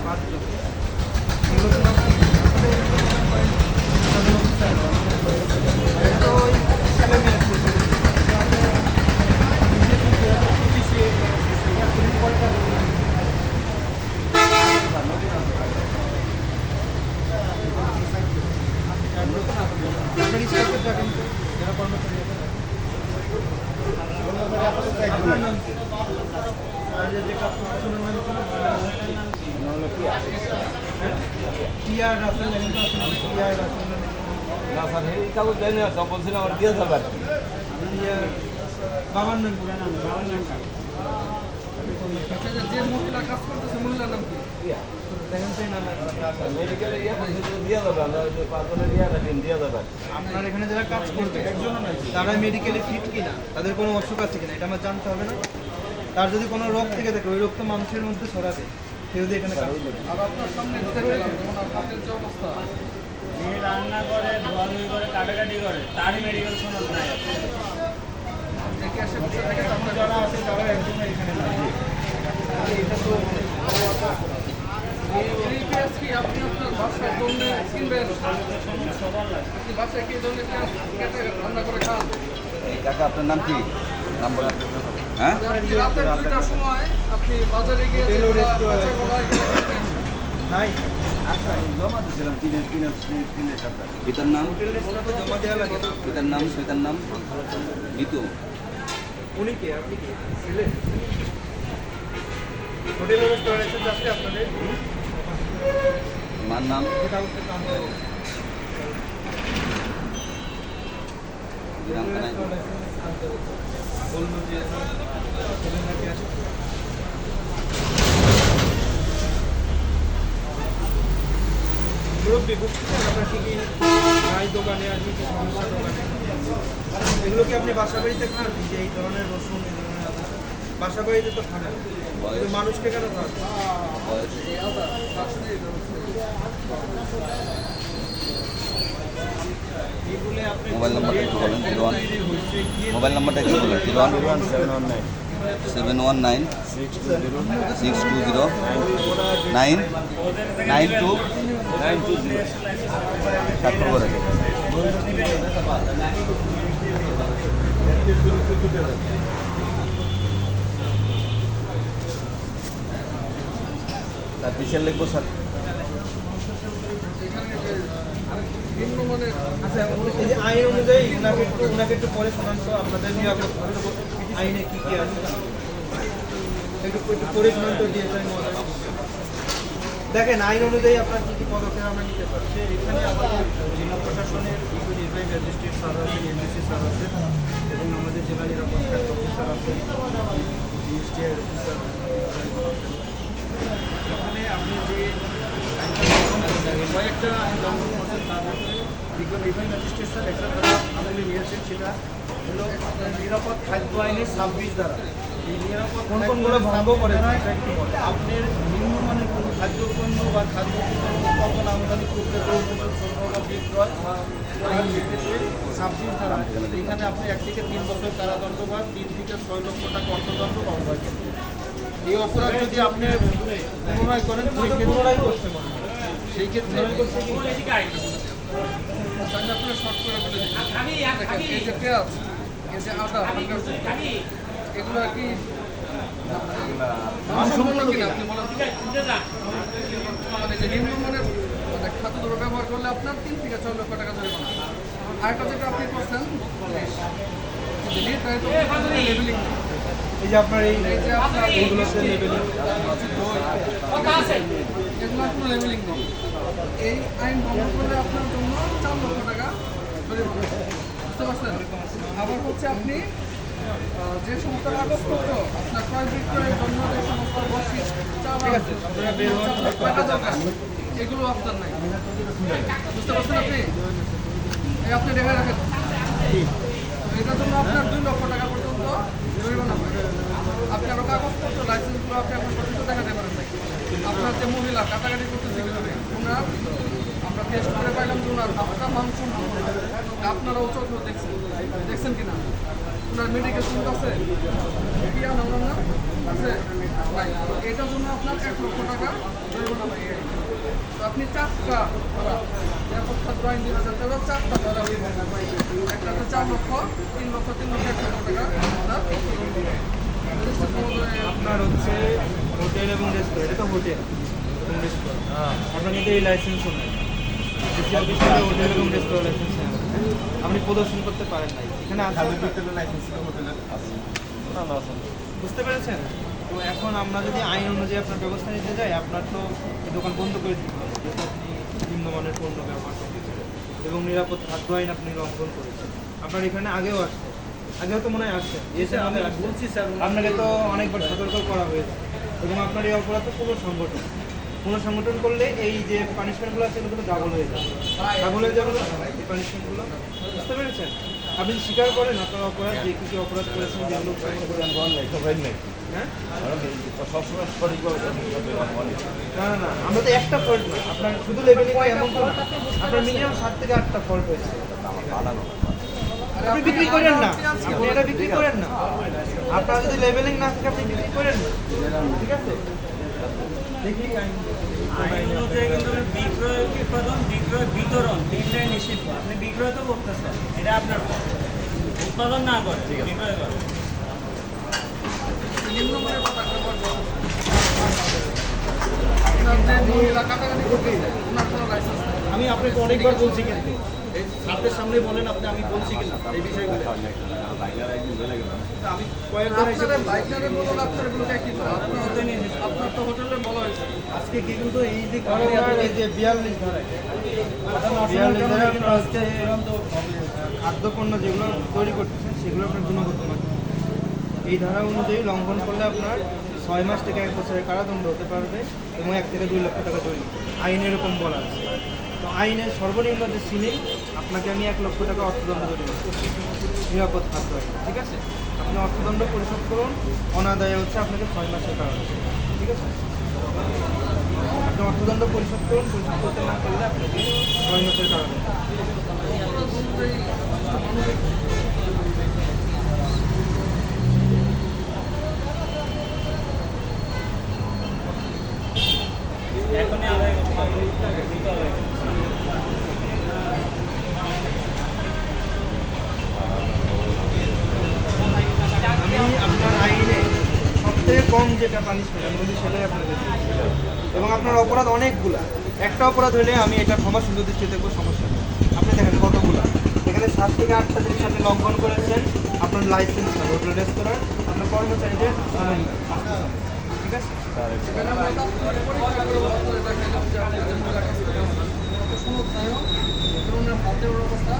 5 জন। এগুলো তো আপনি আসলে এরকম করেন, তাদের অফিসার তো ওই ছেলেমেয়ে আছে, পঁচিশে পয়টা আপনার স্টাফে থাকেন তো যারা কর্মচারী আছেন। আপনার নাম কি? আর যে কাজ প্রফেশনাল নাম কি? টিআর রাসেল নাম তো আছে, টিআর রাসেল নাম। না স্যার এই কাগজ দেয় না, সব বলছিলাম আমার দিয়ে যাবে আর কি। টিআর বাবার নাম কি? বাবার নাম কার? যে মহিলা কাজ করতেছে মহিলার নাম কি? দেখেন সেই নাম মেডিকেলে ইয়ে দিয়ে যাবে, আমরা ওই যে 5 জনের ইয়ে রাখেন দিয়ে যাবে। আপনার এখানে যারা কাজ করবে তারা মেডিকেলে ফিট কিনা, তাদের কোনো অসুখ আছে কিনা এটা আমার জানতে হবে না। তার যদি কোনো রোগ থেকে থাকে ওই রোগ তো মানুষের মধ্যে ছড়াবে, কেউ যদি এখানে কাজ করে। আর আপনার সামনে হাতের যে অবস্থা, যে রান্না করে ধোয়াধুয়ি করে কাটাকাটি করে তারই মেডিকেল সনদ নাই। দেখে আসে বসে থাকে, আপনার যারা আছে তারা একজন এখানে থাকে। এটা তো এই পেঁয়াজ কি আপনি আপনার বাসায় জন্য কিনবেন? আপনি বাসায় কি জন্য কেটে রান্না করে খান? কাকা আপনার নাম কি? নাম বলেন। হ্যাঁ রাতের 2টার সময় আপনি বাজারে গিয়ে নাই জমা দিয়েছিলাম তিনের টাকা। পিতার নাম? জমা দেওয়া লাগে না। পিতার নাম নিতু। উনি কে? আপনি কি ছিলেন? হোটেল রেস্টুরেন্টে যাচ্ছে আপনাদের মার নাম? মুরব্বী বুঝতেছেন আপনার কি কি নাই দোকানে আর কি কি সমস্যা দোকানে? এগুলো কি আপনি বাসা বাড়িতে খান? যে এই ধরনের রসুন, এই ধরনের আদা বাসা বাড়িতে তো খান, কিন্তু মানুষকে কেন খান? মোবাইল নাম্বারটা একটু বলেন। 01 মোবাইল নাম্বারটা একটু বলেন। 01 719 620 992 তারপর বলেন। তার পিছিয়ে লিখবো স্যার। আচ্ছা, এই যে আইন অনুযায়ী ওনাকে একটু পরে শোনান তো, আপনাদের নিরাপদ আইনে কি কি আছে একটু পরে শোনান তো দিয়ে যায়। দেখেন আইন অনুযায়ী আপনার কি কি পদক্ষেপ আমরা নিতে পারি। এখানে আমাদের জেলা প্রশাসনের কিছু নির্বাহী ম্যাজিস্ট্রেট স্যার আছেন, এমডিসি স্যার আছেন এবং আমাদের জেলা নিরাপত্তা অফিসার আছেন, জিএসটিআই অফিসার আছেন। এখানে আপনি যে কয়েকটা আইন লঙ্ঘন করছেন তার মধ্যে নির্বাহী ম্যাজিস্ট্রেট স্যার একটা ধারা আমলে নিয়েছেন, সেটা হলো নিরাপদ খাদ্য আইনের 26 ধারা। এই নিরাপদ কোনগুলো ভঙ্গ করে আপনার নিম্নমানের কোনো খাদ্যপণ্য বা খাদ্যপণ্য উৎপাদন আমদানি করতে বা বিক্রয় আইন নির্দেশে 26 ধারা। এখানে আপনি 1 থেকে 3 বছর কারাদণ্ড বা 3 থেকে 6 লক্ষ টাকা অর্থদণ্ড বা উভয় ক্ষেত্রে। এই অপরাধ যদি আপনি পুনরায় করেন, পুনরায় করতে পারেন, সেই ক্ষেত্রে আপনার শর্ট করে বলে দিই, এই যে পেঁয়াজ, এই যে আদা, এগুলো আর কি সম্পূর্ণ কিনা আপনি বলেন। মানে যে নিম্নমানের মানে খাদ্যদ্রব্য ব্যবহার করলে আপনার 3 থেকে 6 লক্ষ টাকা জরিমানা। আরেকটা যেটা আপনি করছেন লেবেলিং, এই যে আপনার এই যে আপনার এইগুলোতে লেবেলিং, এগুলো কোনো লেবেলিং নেই। এই আইন ভঙ্গ করলে আপনার জন্য 4 লক্ষ টাকা জরিমানা, বুঝতে পারছেন? আবার হচ্ছে আপনি যে সমস্ত কাগজপত্র আপনার ক্রয় বিক্রয়ের জন্য যে সমস্ত রসিদ এগুলো আপনার নাই, বুঝতে পারছেন? আপনি দেখে রাখেন, এটার জন্য আপনার 2 লক্ষ টাকা পর্যন্ত জরিমানা হয়। আপনি আরও কাগজপত্র লাইসেন্সগুলো আপনি আপনার পর্যন্ত দেখাতে পারেন নাই। আপনার যে মহিলা কাটাকাটি করতেছে ওনার আমরা টেস্ট করে পাইলাম যে ওনার হাতটা মাংস, আপনারাও চোখ দেখছেন কিনা? ওনার মেডিকেশন আছে ইয়া না ওনার না আছে নাই তো এটার জন্য আপনার 1 লক্ষ টাকা জরিমানা লাগে তো আপনি 4টা ধরা নিরাপদ খাদ্য আইন 2013 4টা ধরা একটা তো 4 লক্ষ 3 লক্ষ 3 লক্ষ 1 লক্ষ টাকা আপনার আপনার হচ্ছে হোটেল এবং রেস্তোরাঁ, এটা তো হোটেল এবং রেস্তোরাঁ, আপনার কিন্তু এই লাইসেন্সও নেই। ডিসি অফিস থেকে হোটেল এবং রেস্তোরাঁ লাইসেন্স নেই, আপনি প্রদর্শন করতে পারেন নাই। এখানে আছে বুঝতে পেরেছেন? তো এখন আমরা যদি আইন অনুযায়ী আপনার ব্যবস্থা নিতে যাই, আপনার তো এই দোকান বন্ধ করে দিতে হবে, যেহেতু আপনি নিম্নমানের পণ্য ব্যবহার করতেছেন এবং নিরাপদ খাদ্য আইন আপনি লঙ্ঘন করেছেন। আপনার এখানে আগেও আসছে, আগেও তো মনে হয় আসছে, আমি বলছি স্যার, আপনাকে তো অনেকবার সতর্ক করা হয়েছে এবং আপনার এই অপরাধ তো কোনো সংগঠন করলে এই যে পানিশমেন্টগুলো আছে এগুলো ডাবল হয়ে যাবে, ডাবল হয়ে যাবে এই পানিশমেন্টগুলো। বুঝতে পেরেছেন? আপনি স্বীকার করেন আপনার অপরাধ, যে কিছু অপরাধ করেছেন, যেগুলো হ্যাঁ সবসময় সঠিকভাবে না না না, আমরা তো একটা ফল্ট না, আপনার শুধু লেভেলিং এমন তো না, আপনার মিনিমাম 7 থেকে 8টা ফল্ট হয়েছে। আপনি বিক্রি করেন না, আপনি এটা বিক্রি করেন না, আপনার যদি লেভেলিং না থাকে আপনি বিক্রি করেন না, ঠিক আছে? দেখি আইন অনুযায়ী কিন্তু বিক্রয় উৎপাদন বিক্রয় বিতরণ তিনটাই নিষিদ্ধ। আপনি বিক্রয় তো করতেছেন, এটা আপনার fault। উৎপাদন না করে বিক্রয় করে। নিম্নমানের পতাকা বর্জন আপনার যে মহিলা কাটাকাটি করতেছে ওনার কোনো লাইসেন্স নেই আমি আপনাকে অনেকবার বলছি, কিন্তু এই ছাত্রের সামনে বলেন আপনি, আমি বলছি কিনা এই বিষয়গুলো আমি কয়েকবার এসে আপনার লাইটারের বদল আপনার এগুলো কি করে আপনার তো হোটেলে বলা হয়েছে আজকে কি কিন্তু এই যে এই যে 42 ধারায় 42 ধারায় আপনার হচ্ছে খাদ্যপণ্য যেগুলো তৈরি করতেছেন সেগুলো আপনার গুণগত মান, এই ধারা অনুযায়ী লঙ্ঘন করলে আপনার 6 মাস থেকে 1 বছরের কারাদণ্ড হতে পারবে এবং 1 থেকে 2 লক্ষ টাকা জরিমানা, আইনে এরকম বলা আছে। তো আইনের সর্বনিম্ন যে সিলিং, আপনাকে আমি 1 লক্ষ টাকা অর্থদণ্ড জরিমানা করছি, নিরাপদ খাদ্য আইন, ঠিক আছে? আপনি অর্থদণ্ড পরিশোধ করুন, অনাদায়ে হচ্ছে আপনাকে 6 মাসের কারাদণ্ড, ঠিক আছে? আপনি অর্থদণ্ড পরিশোধ করুন, পরিশোধ করতে না পারলে আপনাকে 6 মাসের কারাদণ্ড। এখনই আদায় করতে হবে, দিতে হবে। আমি আপনার আইনে সবথেকে কম যেটা পানিশমেন্ট আমি বলি সেটাই আপনাকে দিচ্ছি। এবং আপনার অপরাধ অনেকগুলা, একটা অপরাধ হলে আমি এটা ক্ষমা সুন্দর দৃষ্টি দেখবো, সমস্যা নেই। আপনি দেখেন কতগুলা, এখানে 7 থেকে 8টা জিনিস আপনি লঙ্ঘন করেছেন, আপনার লাইসেন্স না, হোটেল রেস্তোরাঁ, আপনার কর্মচারীদের সময় নেই। ঠিক আছে? এখানে আমরা তাৎক্ষণিক পরীক্ষা করে বলা করে দেখাইলাম যে আপনি যে মহিলা কাছ থেকে আসছেন তো সমুদ নাই ওনার হাতের অবস্থা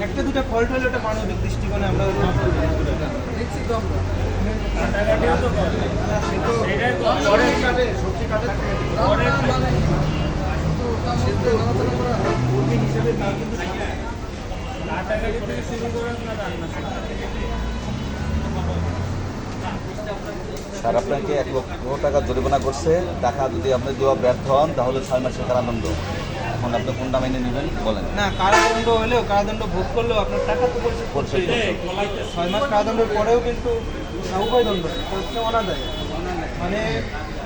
একটা দুটা ফল্ট হলে ওটা মানবিক দৃষ্টিকোণে আমরা দেখছি তো আমরা কাটাকাটিও তো করে। সেটাই তো করে। সবজি কাটে মানে তো তার মধ্যে আলোচনা করা কর্মী হিসেবে তার কিন্তু কাটাকাটি থেকে শুরু করে আপনার রান্না শুরু। স্যার আপনাকে 1 লক্ষ টাকা জরিমানা করছে, টাকা যদি আপনি দেওয়া ব্যর্থ হন তাহলে 6 মাসের কারাদণ্ড। এখন আপনি কোনটা মেনে নেবেন বলেন? না, কারাদণ্ড হলেও, কারাদণ্ড ভোগ করলেও আপনার টাকা তো পরিশোধ করতে পরিশোধ করতে হবে। 6 মাস কারাদণ্ডের পরেও কিন্তু উভয় দণ্ড হচ্ছে অনাদায়, মানে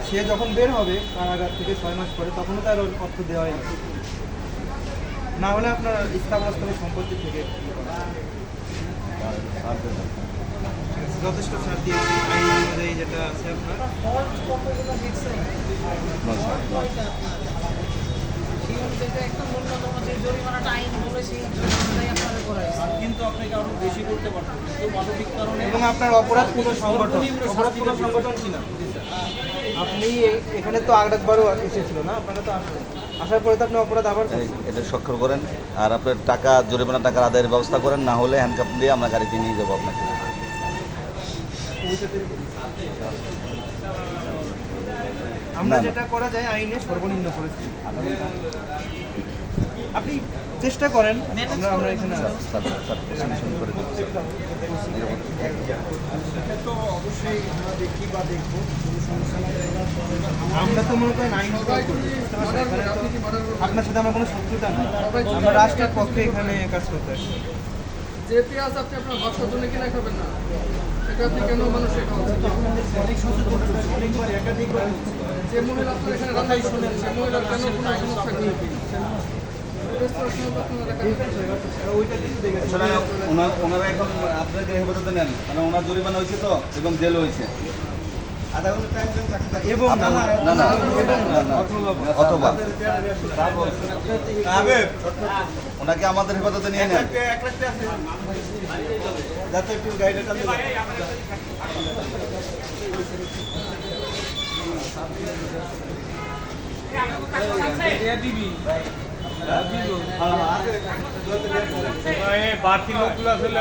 সে যখন বের হবে কারাগার থেকে 6 মাস পরে তখনও তার ওই অর্থ দেওয়াই লাগবে, না হলে আপনার স্থাবর সম্পত্তি থেকে যথেষ্ট ছাড় দিয়েছি আইন অনুযায়ী যেটা আছে আপনার। সেই অনুযায়ী একটা ন্যূনতম যে জরিমানাটা আইন বলে সেই জরিমানাটাই আপনাদের করা হয়েছে। কিন্তু আপনাকে আরো বেশি করতে পারতেন, কিন্তু মানবিক কারণে এবং আপনার অপরাধ কোনো সংগঠন, অপরাধ কোনো সংগঠন কিনা। আপনি এখানে তো আরেকবারও এসেছিল না, আপনারা তো আসলেন, আসার পরে তো আপনি অপরাধ আবার করছেন। এটা স্বাক্ষর করেন আর আপনার টাকা জরিমানা টাকার আদায়ের ব্যবস্থা করেন, না হলে হ্যান্ডকাপ দিয়ে আমরা গাড়িতে নিয়ে যাবো আপনাকে। আমরা না, না। যেটা করা যায় আইনে সর্বনিম্ন পরিস্থিতি আপনি চেষ্টা করেন, আমরা এখানে আছি। স্যার প্রসিকিউশন করে দেবো স্যার নিরাপত্তা এটা তো অবশ্যই আমরা দেখি বা দেখবো, কোনো সমস্যা নাই। আমরা তো মনে করেন আইন সবাই যদি মার্ডার করে, আপনি কি মার্ডার করবেন? আপনার সাথে আমার কোনো শত্রুতা নেই, সবাই যদি আমরা রাষ্ট্রের পক্ষে এখানে কাজ করতে আসছি। যে পেঁয়াজ আপনি আপনার বাচ্চার জন্য কিনে খাবেন না, সেটা আপনি কেন মানুষের খাওয়াচ্ছেন? অনেক সচেতন, অনেকবার একাধিকবার যে মহিলা আপনার এখানে রান্না করছেন, সে মহিলার কেন কোনো সমস্যা নেই? রেস্তোরাঁর সময় তো আপনারা দেখা যাচ্ছে। ওইটা কিন্তু দেখে আসলে ওনারা এখন আপনাকে হেফাজতে নেন, মানে ওনার জরিমানা হয়েছে তো এবং জেল হয়েছে। এবং না না না না অথবা ওনাকে আমাদের হেফাজতে নিয়ে নেন। যাতে একটু গাইডটা বাকি লোকগুলো আসলে